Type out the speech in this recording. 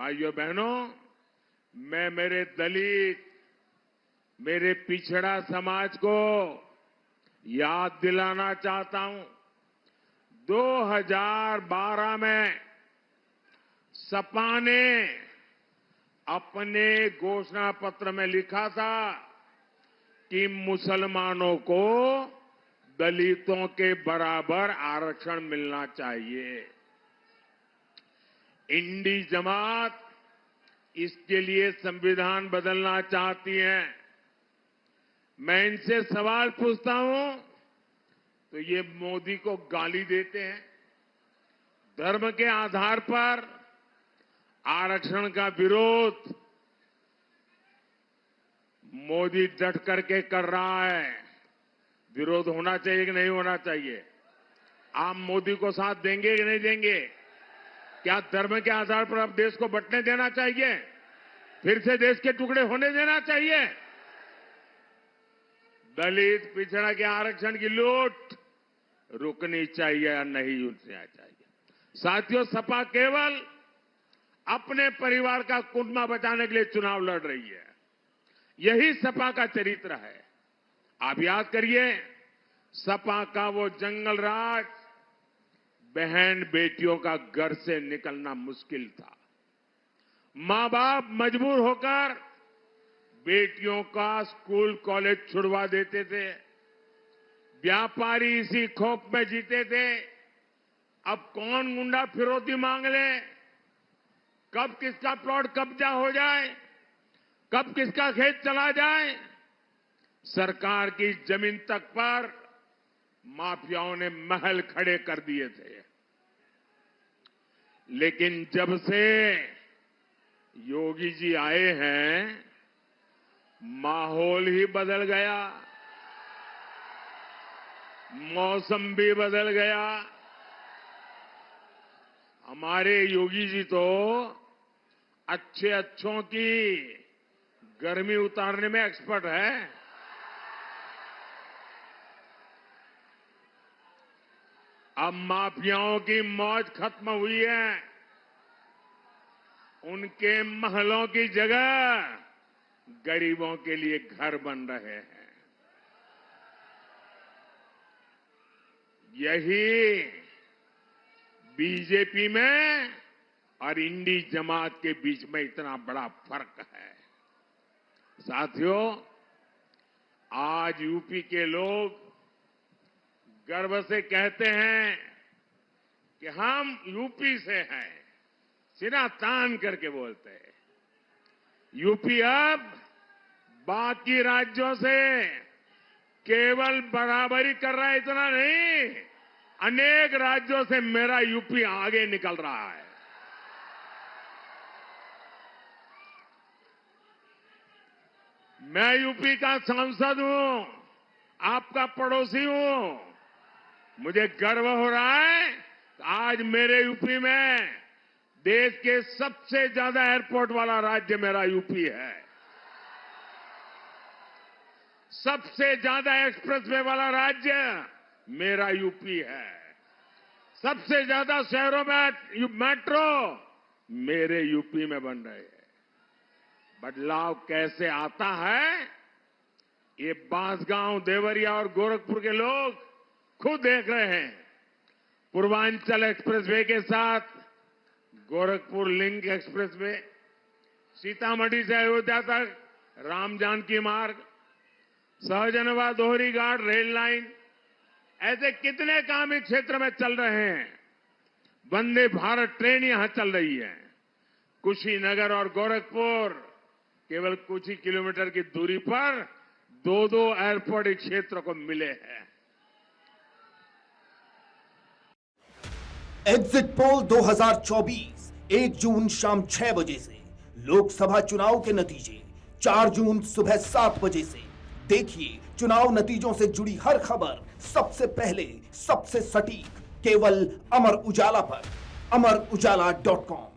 भाइयों बहनों, मैं मेरे दलित, मेरे पिछड़ा समाज को याद दिलाना चाहता हूं। 2012 में सपा ने अपने घोषणा पत्र में लिखा था कि मुसलमानों को दलितों के बराबर आरक्षण मिलना चाहिए। इंडी जमात इसके लिए संविधान बदलना चाहती है। मैं इनसे सवाल पूछता हूं तो ये मोदी को गाली देते हैं। धर्म के आधार पर आरक्षण का विरोध मोदी डट करके कर रहा है। विरोध होना चाहिए कि नहीं होना चाहिए? आप मोदी को साथ देंगे कि नहीं देंगे? क्या धर्म के आधार पर अब देश को बंटने देना चाहिए? फिर से देश के टुकड़े होने देना चाहिए? दलित पिछड़ा के आरक्षण की लूट रुकनी चाहिए या नहीं रुकना चाहिए? साथियों, सपा केवल अपने परिवार का कुंडमा बचाने के लिए चुनाव लड़ रही है। यही सपा का चरित्र है। आप याद करिए, सपा का वो जंगल राज, बहन बेटियों का घर से निकलना मुश्किल था। मां बाप मजबूर होकर बेटियों का स्कूल कॉलेज छुड़वा देते थे। व्यापारी इसी खौफ में जीते थे, अब कौन गुंडा फिरौती मांग ले, कब किसका प्लॉट कब्जा हो जाए, कब किसका खेत चला जाए। सरकार की जमीन तक पर माफियाओं ने महल खड़े कर दिए थे। लेकिन जब से योगी जी आए हैं, माहौल ही बदल गया, मौसम भी बदल गया। हमारे योगी जी तो अच्छों की गर्मी उतारने में एक्सपर्ट है। अब माफियाओं की मौज खत्म हुई है। उनके महलों की जगह गरीबों के लिए घर बन रहे हैं। यही बीजेपी में और इंडी जमात के बीच में इतना बड़ा फर्क है। साथियों, आज यूपी के लोग गर्व से कहते हैं कि हम यूपी से हैं, सिरा तान करके बोलते हैं। यूपी अब बाकी राज्यों से केवल बराबरी कर रहा है, इतना नहीं, अनेक राज्यों से मेरा यूपी आगे निकल रहा है। मैं यूपी का सांसद हूं, आपका पड़ोसी हूं। मुझे गर्व हो रहा है कि आज मेरे यूपी में देश के सबसे ज्यादा एयरपोर्ट वाला राज्य मेरा यूपी है। सबसे ज्यादा एक्सप्रेसवे वाला राज्य मेरा यूपी है। सबसे ज्यादा शहरों में मेट्रो मेरे यूपी में बन रहे हैं। बदलाव कैसे आता है, ये बांसगांव, देवरिया और गोरखपुर के लोग खुद देख रहे हैं। पूर्वांचल एक्सप्रेसवे के साथ गोरखपुर लिंक एक्सप्रेसवे, सीतामढ़ी से अयोध्या तक राम जानकी मार्ग, सहजनवा दोहरी घाट रेल लाइन, ऐसे कितने काम इस क्षेत्र में चल रहे हैं। वंदे भारत ट्रेन यहां चल रही है। कुशीनगर और गोरखपुर केवल कुछ ही किलोमीटर की दूरी पर दो एयरपोर्ट इस क्षेत्र को मिले हैं। एग्जिट पोल 2024 1 जून शाम 6 बजे से, लोकसभा चुनाव के नतीजे 4 जून सुबह 7 बजे से। देखिए चुनाव नतीजों से जुड़ी हर खबर सबसे पहले, सबसे सटीक, केवल अमर उजाला पर, amarujala.com।